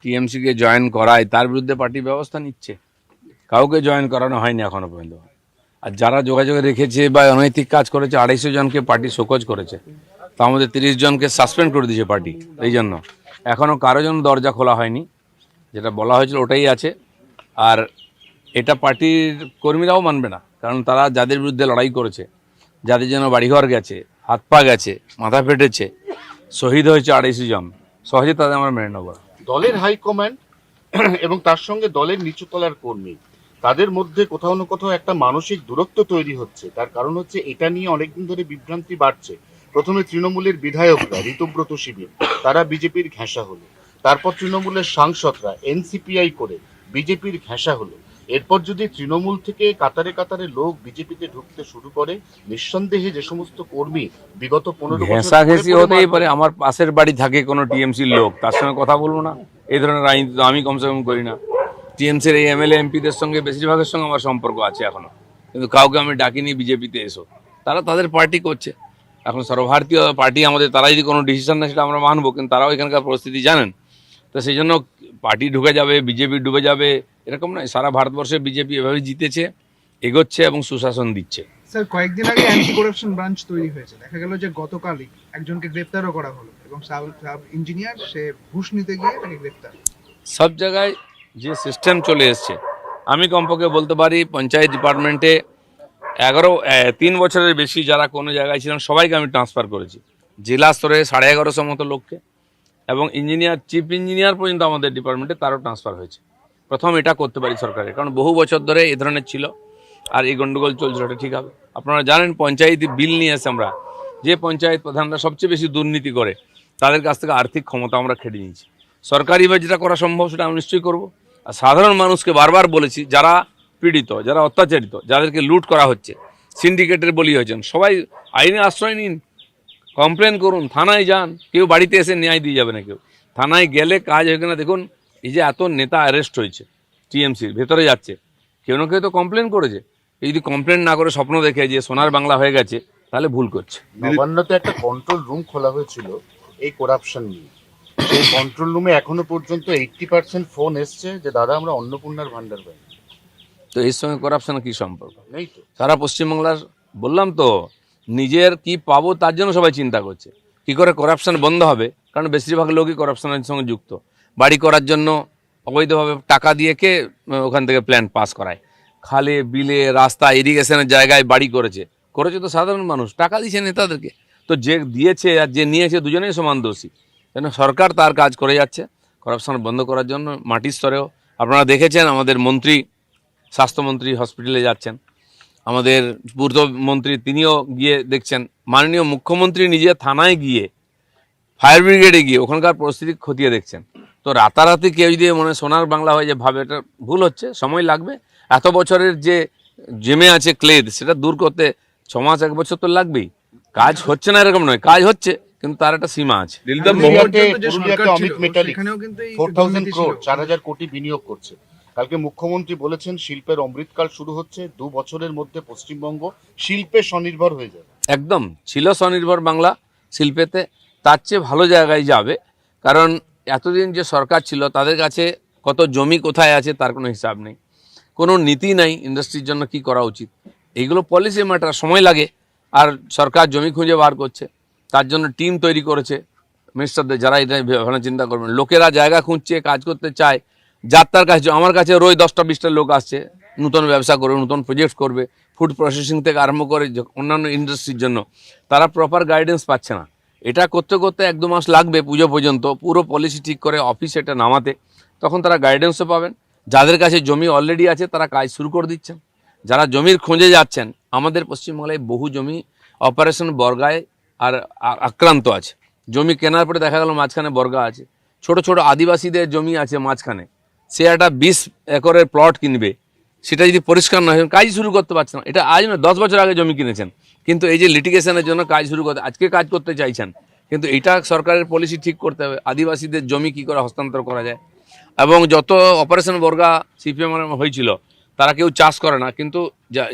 TMC কে join করায় তার বিরুদ্ধে পার্টি ব্যবস্থা নিচ্ছে। কাউকে জয়েন করানো হয়নি এখনো পর্যন্ত। আর যারা যোগাযোগ রেখেছে বা অনৈতিক কাজ করেছে 250 জনকে পার্টি শোকজ করেছে, তার মধ্যে 30 জনকে সাসপেন্ড করে দিয়েছে পার্টি। এই জন্য এখনও কারো জন্য দরজা খোলা হয়নি, যেটা বলা হয়েছিল ওটাই আছে। আর এটা পার্টির কর্মীরাও মানবে না, কারণ তারা যাদের বিরুদ্ধে লড়াই করেছে, যাদের জন্য বাড়িঘর গেছে, হাত পা গেছে, মাথা ফেটেছে, শহীদ হয়েছে 250 জন, সহজে তাদের আমরা মেনে নেব না। দলের হাইকমান্ড এবং তার সঙ্গে দলের নিচুতলার কর্মী, তাদের মধ্যে কোথাও না কোথাও একটা মানসিক দূরত্ব তৈরি হচ্ছে। তার কারণ হচ্ছে এটা নিয়ে অনেকদিন ধরে বিভ্রান্তি বাড়ছে। প্রথমে তৃণমূলের বিধায়করা ঋতব্রত শিবির তারা বিজেপির ঘেঁষা হলো, তারপর তৃণমূলের সাংসদরা এনসিপিআই করে বিজেপির ঘেঁষা হলো। এরপর যদি তৃণমূল থেকে কাতারে কাতারে লোক বিজেপিতে ঢুকতে শুরু করে, নিঃসন্দেহে যে সমস্ত কর্মী বিগত 15 বছর ঘেঁষাঘেঁষি হতেই পারে। আমার পাশের বাড়ি থাকে কোনো টিএমসির লোক, তার সঙ্গে কথা বলবো না? এই ধরনের রাজনীতি তো আমি কমসে কম করি না। টিএমসির এই এমএলএ এমপিদের সঙ্গে বেশিরভাগের সঙ্গে আমার সম্পর্ক আছে এখনো, কিন্তু কাউকে আমি ডাকিনি বিজেপিতে এসো। তারা তাদের পার্টি করছে, এখন সর্বভারতীয় পার্টি আমাদের, তারা যদি কোনো ডিসিশন নেয় সেটা আমরা মানবো, কিন্তু তারাও এখানকার পরিস্থিতি জানেন। তো সেই জন্য পার্টি ঢুকে যাবে, বিজেপি ডুবে যাবে এরকম নয়। সারা ভারতবর্ষে বিজেপি এভাবে জিতেছে, এগোচ্ছে এবং সুশাসন দিচ্ছে। স্যার, কয়েকদিন আগে অ্যান্টি করাপশন ব্রাঞ্চ তৈরি হয়েছে, দেখা গেল যে গতকালই একজনকে গ্রেফতারও করা হলো এবং সাব ইঞ্জিনিয়ার সে ঘুষ নিতে গিয়ে তাকে গ্রেফতার। সব জায়গায় যে সিস্টেম চলে এসছে, আমি কমপক্ষে বলতে পারি পঞ্চায়েত ডিপার্টমেন্টে 3 বছরের বেশি যারা কোনো জায়গায় ছিলেন সবাইকে আমি ট্রান্সফার করেছি। জেলা স্তরে 1150 মতো লোককে, এবং ইঞ্জিনিয়ার, চিফ ইঞ্জিনিয়ার পর্যন্ত আমাদের ডিপার্টমেন্টে তারও ট্রান্সফার হয়েছে। প্রথম এটা করতে পারি সরকারের, কারণ বহু বছর ধরে এই ধরনের ছিল আর এই গন্ডগোল চলছিল, এটা ঠিক হবে। আপনারা জানেন পঞ্চায়েত বিল নিয়ে এসে আমরা, যে পঞ্চায়েত প্রধানরা সবচেয়ে বেশি দুর্নীতি করে তাদের কাছ থেকে আর্থিক ক্ষমতা আমরা কেড়ে নিয়েছি। সরকারিভাবে যেটা করা সম্ভব সেটা আমি নিশ্চয়ই করবো। আর সাধারণ মানুষকে বারবার বলেছি, যারা পীড়িত, যারা অত্যাচারিত, যাদেরকে লুট করা হচ্ছে, সিন্ডিকেটের বলি হয়েছেন, সবাই আইনে আশ্রয় নিন, কমপ্লেন করুন, থানায় যান। কেউ বাড়িতে এসে ন্যায় দিয়ে যাবে না, কেউ থানায় গেলে কাজ হয় কিনা দেখুন। এই যে এত নেতা অ্যারেস্ট হয়েছে টিএমসির ভেতরে যাচ্ছে, কেউ না কেউ তো কমপ্লেন করেছে। এই যদি কমপ্লেন না করে স্বপ্ন দেখে যে সোনার বাংলা হয়ে গেছে, তাহলে ভুল করছে। নবান্নতে একটা কন্ট্রোল রুম খোলা হয়েছিল এই করাপশন নিয়ে। সেই কন্ট্রোল রুমে এখনো পর্যন্ত 80% ফোন এসছে যে দাদা আমরা অন্নপূর্ণার ভান্ডার পাই। তো এর সঙ্গে করাপশনের কী সম্পর্ক? নেই তো। সারা পশ্চিমবাংলার, বললাম তো, নিজের কি পাবো তার জন্য সবাই চিন্তা করছে। কি করে করাপশন বন্ধ হবে, কারণ বেশিরভাগ লোকই করাপশনের সঙ্গে যুক্ত। বাড়ি করার জন্য অবৈধভাবে টাকা দিয়ে কে ওখান থেকে প্ল্যান পাস করায়, খালে বিলে রাস্তা ইরিগেশনের জায়গায় বাড়ি করেছে তো সাধারণ মানুষ, টাকা দিয়েছে নেতাদেরকে। তো যে দিয়েছে আর যে নিয়েছে দুজনেই সমান দোষী। কেন সরকার তার কাজ করে যাচ্ছে করাপশন বন্ধ করার জন্য। মাটির স্তরেও আপনারা দেখেছেন, আমাদের মন্ত্রী, স্বাস্থ্যমন্ত্রী হসপিটালে যাচ্ছেন, আমাদের পূর্তমন্ত্রী তিনিও গিয়ে দেখছেন, মাননীয় মুখ্যমন্ত্রী নিজে থানায় গিয়ে, ফায়ার ব্রিগেডে গিয়ে ওখানকার পরিস্থিতি খতিয়ে দেখছেন। তো রাতারাতি কেউ যদি মনে সোনার বাংলা হয়ে যে ভাবে, এটা ভুল হচ্ছে, সময় লাগবে। এত বছরের যে জমে আছে ক্লেদ, সেটা দূর করতে 6 মাস 1 বছর তো লাগবেই। কাজ হচ্ছে না এরকম নয়, কাজ হচ্ছে, কিন্তু তার একটা সীমা আছে। পুরুলিয়াতে অমিত মেটালিক 4000 crore 4000 কোটি বিনিয়োগ করছে। কালকে মুখ্যমন্ত্রী বলেছেন শিল্পের অমৃতকাল শুরু হচ্ছে, 2 বছরের মধ্যে পশ্চিমবঙ্গ শিল্পে স্বনির্ভর হয়ে যাবে। একদম ছিল স্বনির্ভর বাংলা শিল্পেতে, তার চেয়ে ভালো জায়গায় যাবে। কারণ এতদিন যে সরকার ছিল তাদের কাছে কত জমি কোথায় আছে তার কোনো হিসাব নেই, কোনো নীতি নাই ইন্ডাস্ট্রির জন্য কি করা উচিত। এইগুলো পলিসি ম্যাটার, সময় লাগে। আর সরকার জমি খুঁজে বার করছে, তার জন্য টিম তৈরি করেছে মিনিস্টারদের, যারা এটা ভাবনা চিন্তা করবেন। লোকেরা জায়গা খুঁজছে, কাজ করতে চায়, যার তার কাছে। আমার কাছে রোজ 10টা 20টা লোক আসছে, নতুন ব্যবসা করবে, নতুন প্রজেক্ট করবে, ফুড প্রসেসিং থেকে আরম্ভ করে অন্যান্য ইন্ডাস্ট্রির জন্য। তারা প্রপার গাইডেন্স পাচ্ছে না। এটা করতে করতে 1-2 মাস লাগবে পুজো পর্যন্ত পুরো পলিসি ঠিক করে অফিসে এটা নামাতে, তখন তারা গাইডেন্সও পাবেন। যাদের কাছে জমি অলরেডি আছে তারা কাজ শুরু করে দিচ্ছেন। যারা জমির খোঁজে যাচ্ছেন, আমাদের পশ্চিমবাংলায় বহু জমি অপারেশন বর্গায় আর আক্রান্ত আছে। জমি কেনার পরে দেখা গেল মাঝখানে বর্গা আছে, ছোট ছোট আদিবাসীদের জমি আছে মাঝখানে, সে একটা 20 একরের প্লট কিনবে, সেটা যদি পরিষ্কার না হয় কাজ শুরু করতে পারছে না। এটা আজ না, 10 বছর আগে জমি কিনেছেন, কিন্তু এই যে লিটিগেশনের জন্য কাজ শুরু করতে, আজকে কাজ করতে চাইছেন। কিন্তু এটা সরকারের পলিসি ঠিক করতে হবে, আদিবাসীদের জমি কী করে হস্তান্তর করা যায়। এবং যত অপারেশন বর্গা সিপিএম হয়েছিল, তারা কেউ চাষ করে না, কিন্তু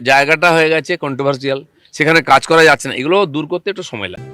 জায়গাটা হয়ে গেছে কন্ট্রোভার্সিয়াল, সেখানে কাজ করা যাচ্ছে না। এগুলো দূর করতে একটু সময় লাগে।